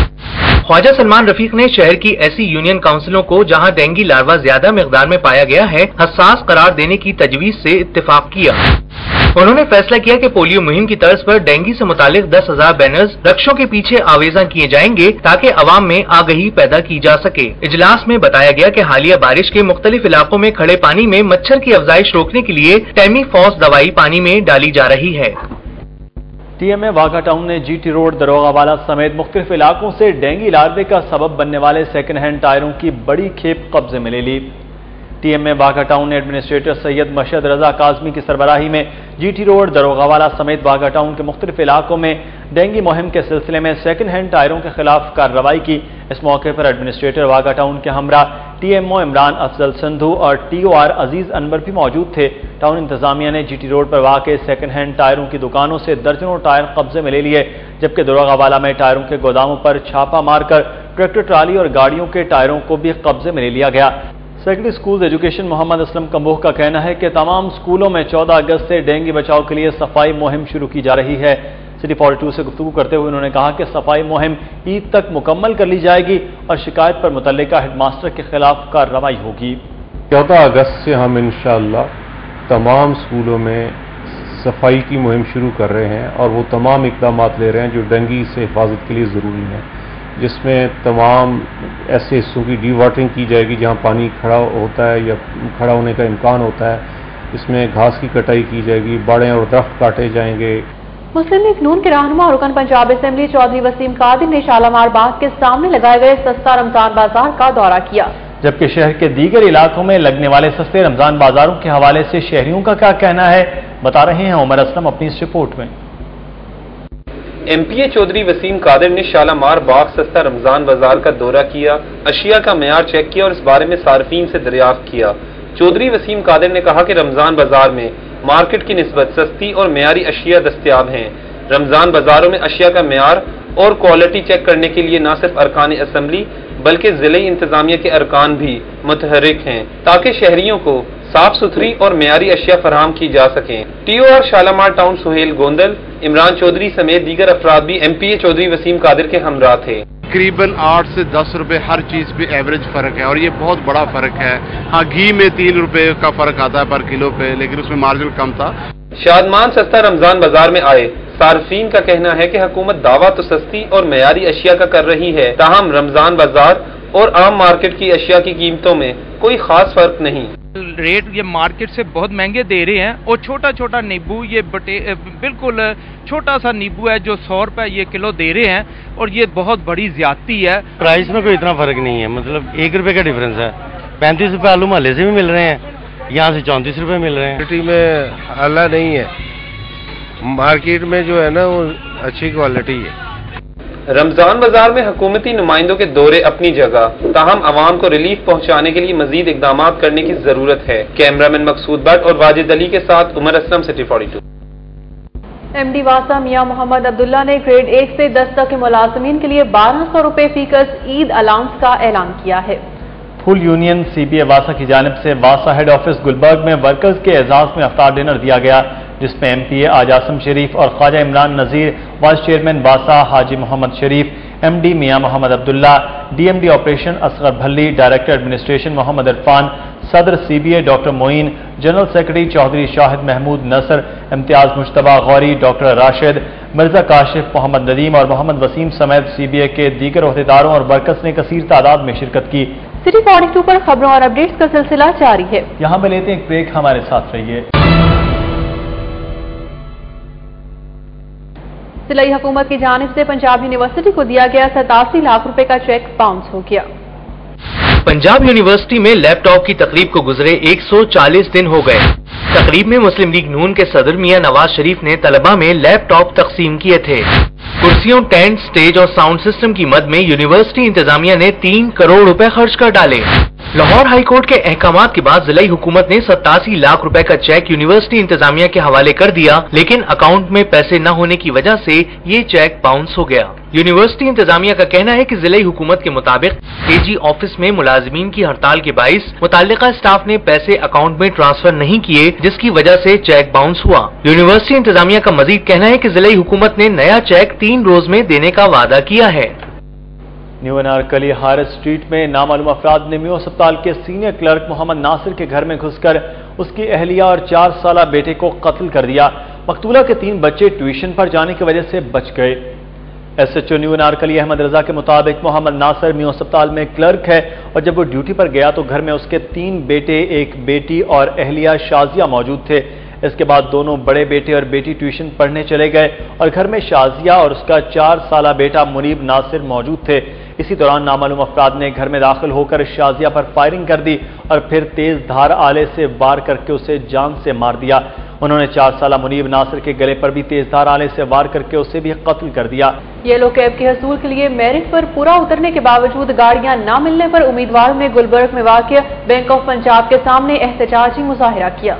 ख्वाजा सलमान रफीक ने शहर की ऐसी यूनियन काउंसिलों को जहां डेंगू लार्वा ज्यादा मिकदार में पाया गया है हसास करार देने की तजवीज से इत्तेफाक किया। उन्होंने फैसला किया कि पोलियो मुहिम की तर्ज पर डेंगू से मुतालिक 10,000 बैनर्स रक्षों के पीछे आवेजा किए जाएंगे ताकि अवाम में आगही पैदा की जा सके। इजलास में बताया गया कि हालिया बारिश के मुख्तलिफ इलाकों में खड़े पानी में मच्छर की अफजाइश रोकने के लिए टेमीफॉस दवाई पानी में डाली जा रही है। TMA वाघा टाउन ने GT रोड, दरोगावाला समेत मुख्तलिफ इलाकों से डेंगू लार्वे का सबब बनने वाले सेकंड हैंड टायरों की बड़ी खेप कब्जे में ले ली। TMA वाघा टाउन ने एडमिनिस्ट्रेटर सैयद मशहद रजा काजमी की सरबराही में GT रोड, दरोगावाला समेत वाघा टाउन के मुख्तलिफ इलाकों में डेंगू मुहिम के सिलसिले में सेकंड हैंड टायरों के खिलाफ कार्रवाई की। इस मौके पर एडमिनिस्ट्रेटर वाघा टाउन के हमरा TMO इमरान अफजल संधू और TOR अजीज अनवर भी मौजूद थे। टाउन इंतजामिया ने GT रोड पर वाक़े सेकंड हैंड टायरों की दुकानों से दर्जनों टायर कब्जे में ले लिए, जबकि दरोगावाला में टायरों के गोदामों पर छापा मारकर ट्रैक्टर, ट्राली और गाड़ियों के टायरों को भी कब्जे में ले लिया गया। Secondary school education Muhammad Aslam Kamboh का कहना है कि तमाम स्कूलों में 14 अगस्त से डेंगू बचाव के लिए सफाई मुहिम शुरू की जा रही है। सिटी 42 से गुफ्तगू करते हुए उन्होंने कहा कि सफाई मुहिम ईद तक मुकम्मल कर ली जाएगी और शिकायत पर मुतल्लिका हेडमास्टर के खिलाफ कार्रवाई होगी। 14 अगस्त से हम इंशाअल्लाह तमाम स्कूलों में صفائی کی مہم شروع کر رہے ہیں اور وہ تمام اقدامات لے رہے ہیں جو ڈینگی سے حفاظت کے لیے ضروری ہیں، جس میں تمام ایسے حصوں کی ڈی واٹرنگ کی جائے گی جہاں پانی کھڑا ہوتا ہے یا کھڑا ہونے کا امکان ہوتا ہے، اس میں گھاس کی کٹائی کی جائے گی، باڑیں اور درخت کاٹے جائیں گے۔ مسلم لیگ نون کے رہنما رکن پنجاب اسمبلی چودھری وسیم قادر نے شالامار باغ کے سامنے لگائے گئے سستا رمضان بازار کا دورہ کیا، جبکہ شہر کے دیگر علاقوں میں لگنے والے سستے رمضان بازاروں کے حوالے سے شہریوں کا کیا کہنا ہے، بتا رہے ہیں عمر اسلم اپنی اس رپورٹ میں۔ M P A Chaudhry Waseem قادر نے شالامار باغ سستا رمضان بازار کا دورہ کیا، اشیاء کا معیار چیک کیا اور اس بارے میں صارفین سے دریافت کیا۔ چودھری وسیم قادر نے کہا کہ رمضان بازار میں مارکیٹ کی نسبت سستی اور معیاری اشیاء دستیاب ہیں۔ رمضان بازاروں میں اشیاء کا معیار اور کوالٹی چیک کرنے کے لیے نہ صرف ارکان اسمبلی بلکہ ضلعی انتظامیہ کے ارکان بھی متحرک ہیں تاکہ شہریوں کو صاف ستھری اور معیاری اشیاء فراہم کی جا سکیں۔ T O R Shalamar town Sohail Gondal, Imran Chaudhry سمیت دیگر افراد بھی M P A Chaudhry Waseem Qadir کے ہمراہ تھے۔ تقریباً 8 سے 10 روپے ہر چیز پہ ایوریج فرق ہے اور یہ بہت بڑا فرق ہے۔ ہاں گھی میں 3 روپے کا فرق آتا ہے پر کلو پہ، لیکن اس میں مارجن کم تھا۔ شادمان سستا رمضان بازار میں آئے صارفین کا کہنا ہے کہ حکومت دعویٰ تو سستی اور معیاری اشیاء کا کر رہی ہے، تاہم رمضان بازار اور عام مارکیٹ کی اشیاء کی قیمتوں میں کوئی خاص فرق نہیں۔ ریٹ یہ مارکیٹ سے بہت مہنگے دے رہے ہیں اور چھوٹا چھوٹا نیبو یہ بالکل چھوٹا سا نیبو ہے جو 100 روپے یہ کلو دے رہے ہیں اور یہ بہت بڑی زیادتی ہے۔ پرائز میں کوئی اتنا فرق نہیں ہے، مطلب 1 روپے کا ڈفرنس ہے۔ 35 روپے آلو محلے سے بھی مل رہے ہیں، یہاں سے 34 روپے مل رہے ہیں۔ کوالٹی میں اعلیٰ نہیں ہے، مارکیٹ میں جو ہے نا وہ اچھی کوالٹی ہے۔ رمضان بازار میں حکومتی نمائندوں کے دورے اپنی جگہ، تاہم عوام کو ریلیف پہنچانے کے لیے مزید اقدامات کرنے کی ضرورت ہے۔ کیمرامین مقصود بٹ اور واجد علی کے ساتھ عمر اسلم، سٹی 42۔ ایم ڈی واسا میاں محمد عبداللہ نے گریڈ 1 سے 10 تک کے ملازمین کے لیے 1200 روپے فیکس عید الاؤنس کا اعلان کیا ہے۔ فل یونین سی بی اے واسا کی جانب سے واسا ہیڈ آفس گلبرگ میں ورکرز کے اعزاز میں افطار ڈنر دیا گیا، جس میں ایم پی اے آجاسم شریف اور خواجہ عمران نذیر، وائس چیئرمین واسا Haji Muhammad Sharif, M D Mian Muhammad Abdullah, D M D operation Asghar Bhalli, director administration Muhammad Irfan, صدر C B A doctor Moin, general secretary Chaudhry Shahid Mahmood Nasr, Imtiaz مشتبہ غوری، ڈاکٹر راشد، مرزا کاشف، محمد ندیم اور محمد وسیم سمیت سی بی اے کے دیگر عہدیداروں اور ورکرز نے کثیر تعداد میں شرکت کی۔ سٹی 42 پر خبروں اور اپڈیٹس کا سلسلہ جاری ہے۔ یہاں میں لیتے ہیں ایک بریک، ہمارے ساتھ رہیے۔ ضلعی حکومت کی جانب سے پنجاب یونیورسٹی کو دیا گیا 87 لاکھ روپے کا چیک باؤنس ہو گیا۔ پنجاب یونیورسٹی میں لیپ ٹاپ کی تقریب کو گزرے 140 دن ہو گئے۔ تقریب میں مسلم لیگ نون کے صدر میاں نواز شریف نے طلبہ میں لیپ ٹاپ تقسیم کیے تھے۔ کرسیوں، ٹینٹ، سٹیج اور ساؤنڈ سسٹم کی مد میں یونیورسٹی انتظامیہ نے 3 کروڑ روپے خرچ کر ڈالے۔ لاہور ہائی کورٹ کے احکامات کے بعد ضلعی حکومت نے 87 لاکھ روپے کا چیک یونیورسٹی انتظامیہ کے حوالے کر دیا، لیکن اکاؤنٹ میں پیسے نہ ہونے کی وجہ سے یہ چیک باؤنس ہو گیا۔ یونیورسٹی انتظامیہ کا کہنا ہے کہ ضلعی حکومت کے مطابق اے جی آفس میں ملازمین کی ہڑتال کے باعث متعلقہ اسٹاف نے پیسے اکاؤنٹ میں ٹرانسفر نہیں کیے، جس کی وجہ سے چیک باؤنس ہوا۔ یونیورسٹی انتظامیہ کا مزید کہنا ہے کہ ضلعی حکومت نے نیا چیک 3 روز میں دینے کا وعدہ کیا ہے۔ نیو انارکلی ہارس اسٹریٹ میں نامعلوم افراد نے میو اسپتال کے سینئر کلرک محمد ناصر کے گھر میں گھس کر اس کی اہلیہ اور 4 سالہ بیٹے کو قتل کر دیا۔ مقتولہ کے 3 بچے ٹیوشن پر جانے کی وجہ سے بچ گئے۔ S H O new Anarkali Ahmad Raza کے مطابق محمد ناصر میو اسپتال میں کلرک ہے اور جب وہ ڈیوٹی پر گیا تو گھر میں اس کے 3 بیٹے، 1 بیٹی اور اہلیہ شازیہ موجود تھے۔ اس کے بعد دونوں بڑے بیٹے اور بیٹی ٹیوشن پڑھنے چلے گئے اور گھر میں شازیہ اور اس کا 4 سالہ بیٹا منیب ناصر موجود تھے۔ اسی دوران نامعلوم افراد نے گھر میں داخل ہو کر شازیہ پر فائرنگ کر دی اور پھر تیز دھار آلے سے وار کر کے اسے جان سے مار دیا۔ انہوں نے 4 سالہ منیب ناصر کے گلے پر بھی تیز دھار آلے سے وار کر کے اسے بھی قتل کر دیا۔ یلو کیب کے حصول کے لیے میرٹ پر پورا اترنے کے باوجود گاڑیاں نہ ملنے پر امیدواروں نے گلبرگ میں واقع بینک آف پنجاب کے سامنے احتجاجی مظاہرہ کیا۔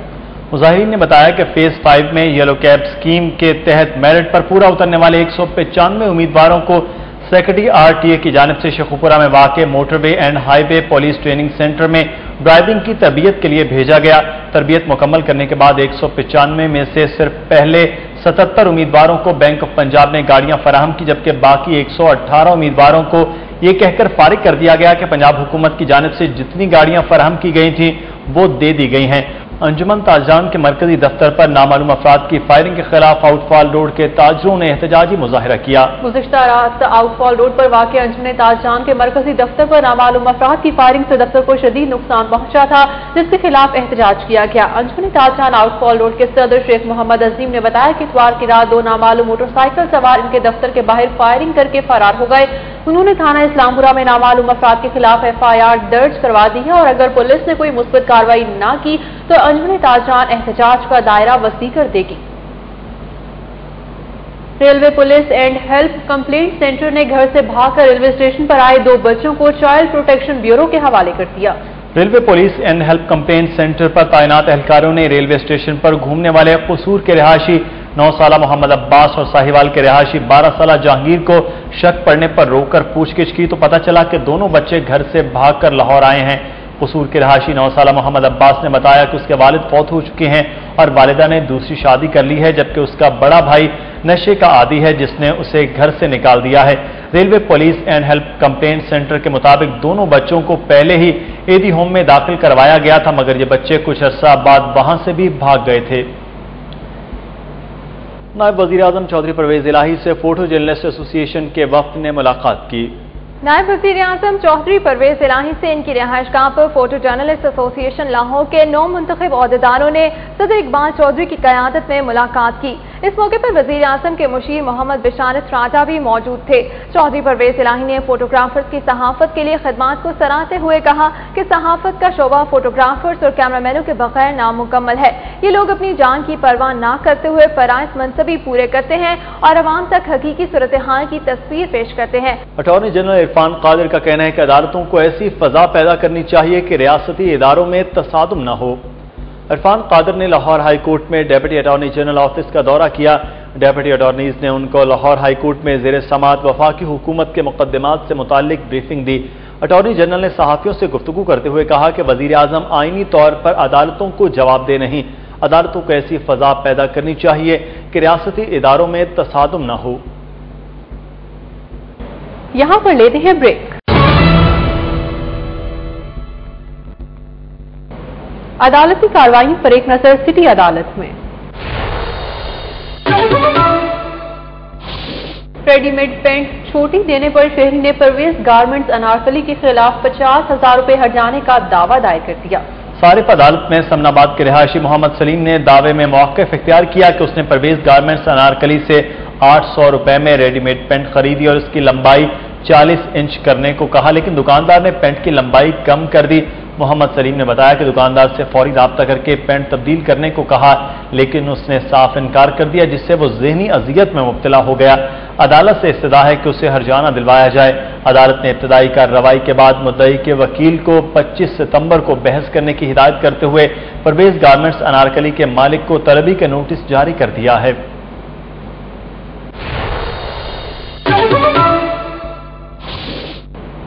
مظاہرین نے بتایا کہ فیز 5 میں یلو کیب اسکیم کے تحت میرٹ پر پورا اترنے والے 195 امیدواروں کو سیکرٹری آر ٹی اے کی جانب سے شیخوپورہ میں واقع motor way and high way police training centre میں ڈرائیونگ کی تربیت کے لیے بھیجا گیا۔ تربیت مکمل کرنے کے بعد 195 میں سے صرف پہلے 77 امیدواروں کو بینک آف پنجاب نے گاڑیاں فراہم کی، جبکہ باقی 118 امیدواروں کو یہ کہہ کر فارغ کر دیا گیا کہ پنجاب حکومت کی جانب سے جتنی گاڑیاں فراہم کی گئی تھیں وہ دے دی گئی ہیں۔ अंजुमन ताजरान के मरकजी दफ्तर पर नामालूम अफराद की फायरिंग के खिलाफ आउटफॉल रोड के ताजरों ने एहतजाजी मुजाहिरा किया। गुज़िश्ता रात आउटफॉल रोड पर वाक़ अंजुमन ताजरान के मरकजी दफ्तर पर नामालूम अफराद की फायरिंग से दफ्तर को शदीद नुकसान पहुंचा था, जिसके खिलाफ एहतजाज किया गया। अंजुमन ताजरान आउटफॉल रोड के सदर शेख मोहम्मद अजीम ने बताया कि इतवार की रात 2 नामालूम मोटरसाइकिल सवार इनके दफ्तर के बाहर फायरिंग करके फरार हो गए। उन्होंने थाना इस्लामपुरा में नामालूम अफराद के खिलाफ FIR दर्ज करवा दी है और अगर पुलिस ने कोई मुस्बत कार्रवाई न की तो अंजुमन ताजरान एहतजाज का दायरा वसी कर देगी। Railway police and help complaint centre ने घर से भागकर रेलवे स्टेशन पर आए 2 बच्चों को चाइल्ड प्रोटेक्शन ब्यूरो के हवाले कर दिया। Railway police and help complaint centre पर तैनात एहलकारों ने रेलवे स्टेशन पर घूमने वाले कसूर के रिहायशी 9 साला मोहम्मद अब्बास और साहिवाल के रिहायशी 12 साला जहांगीर को शक पड़ने पर रोककर पूछगिछ की तो पता चला कि दोनों बच्चे घर से भागकर लाहौर आए हैं। कसूर के रिहायशी 9 साला मोहम्मद अब्बास ने बताया कि उसके वालिद फौत हो चुके हैं और वालिदा ने दूसरी शादी कर ली है, जबकि उसका बड़ा भाई नशे का आदी है जिसने उसे घर से निकाल दिया है। Railway police and help complaint centre के मुताबिक दोनों बच्चों को पहले ही एडी होम में दाखिल करवाया गया था, मगर ये बच्चे कुछ अर्सा बाद वहां से भी भाग गए थे। नायब वज़ीर आज़म चौधरी परवेज इलाही से फोटो जर्नलिस्ट एसोसिएशन के वफ्द ने मुलाकात की। नायब वज़ीर आज़म चौधरी परवेज इलाही से इनकी रिहाइशगाह पर फोटो जर्नलिस्ट एसोसिएशन लाहौर के 9 मुंतखब अहदेदारों ने सदर इकबाल चौधरी की क़यादत में मुलाकात की। इस मौके पर वज़ीर आज़म के मुशीर मोहम्मद बिशारत राजा भी मौजूद थे। चौधरी परवेज इलाही ने फोटोग्राफर्स की सहाफत के लिए खिदमात को सराहते हुए कहा कि सहाफत का शोबा फोटोग्राफर्स और कैमरामैनों के बगैर नामुकम्मल है। ये लोग अपनी जान की परवाह न करते हुए फराइज़ मनसबी पूरे करते हैं और अवाम तक हकीकी सूरत हाल की तस्वीर पेश करते हैं। अटॉर्नी जनरल इरफान कादिर का कहना है कि अदालतों को ऐसी फजा पैदा करनी चाहिए कि रियासती इदारों में तसादुम न हो। इरफान कादिर ने लाहौर हाई कोर्ट में डेप्यूटी अटॉर्नी जनरल ऑफिस का दौरा किया। डेप्यूटी अटॉर्नीज ने उनको लाहौर हाई कोर्ट में ज़ेर समाअत वफाकी हुकूमत के मुकदमात से मुताल्लिक ब्रीफिंग दी। अटॉर्नी जनरल ने सहाफ़ियों से गुफ्तगू करते हुए कहा कि वज़ीर आज़म आईनी तौर पर अदालतों को जवाब दे नहीं, अदालतों को ऐसी फजा पैदा करनी चाहिए कि रियासती इदारों में तसादुम न हो। यहाँ पर लेते हैं ब्रेक। अदालती कार्रवाई पर एक नजर सिटी अदालत में। रेडीमेड पेंट छूटी देने पर शहरी ने परवेज गारमेंट्स अनारकली के खिलाफ 50,000 रुपए हट जाने का दावा दायर कर दिया। सारिफ अदालत में समनाबाद के रिहायशी मोहम्मद सलीम ने दावे में मौक़िफ़ इख्तियार किया कि उसने परवेज गारमेंट्स अनारकली से 800 रुपए में रेडीमेड पेंट खरीदी और उसकी लंबाई 40 इंच करने को कहा, लेकिन दुकानदार ने पेंट की लंबाई कम कर दी। मोहम्मद सलीम ने बताया कि दुकानदार से फौरी राब्ता करके पेंट तब्दील करने को कहा, लेकिन उसने साफ इनकार कर दिया, जिससे वो ज़हनी अजियत में मुब्तला हो गया। अदालत से इस्तदा है कि उसे हर्जाना दिलवाया जाए। अदालत ने इब्तदाई कार्रवाई के बाद मुद्दई के वकील को 25 सितंबर को बहस करने की हिदायत करते हुए परवेज गारमेंट्स अनारकली के मालिक को तलबी के नोटिस जारी कर दिया है।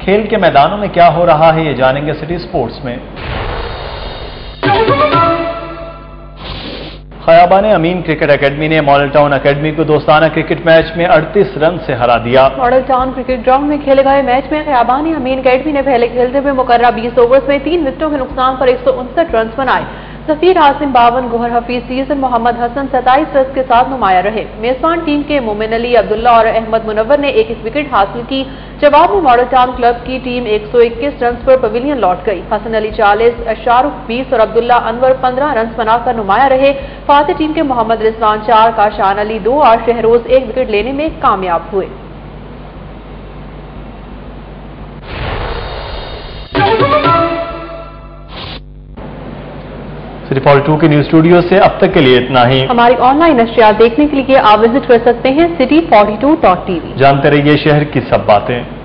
खेल के मैदानों में क्या हो रहा है, ये जानेंगे सिटी स्पोर्ट्स में। खयाबान अमीन क्रिकेट एकेडमी ने मॉडल टाउन एकेडमी को दोस्ताना क्रिकेट मैच में 38 रन से हरा दिया। मॉडल टाउन क्रिकेट ग्राउंड में खेले गए मैच में खयाबान अमीन एकेडमी ने पहले खेलते हुए मुकर्रर 20 ओवर्स में 3 विकेटों के नुकसान पर 159 रन बनाए। जफीर हासिम 52, गोहर हफीज सीजन, मोहम्मद हसन 27 रन के साथ नुमाया रहे। मेजबान टीम के मोमिन अली, अब्दुल्ला और अहमद मुनव्वर ने एक विकेट हासिल की। जवाब में मॉडल टाउन क्लब की टीम 121 रन पर पवेलियन लौट गई। हसन अली 40, शाहरुख 20 और अब्दुल्ला अनवर 15 रन बनाकर नुमाया रहे। फाते टीम के मोहम्मद रिजवान 4, काशान अली 2 और शहरोज 1 विकेट लेने में कामयाब हुए। सिटी 42 के न्यूज स्टूडियो से अब तक के लिए इतना ही। हमारी ऑनलाइन नशरियात देखने के लिए आप विजिट कर सकते हैं city42.tv। जानते रहिए शहर की सब बातें।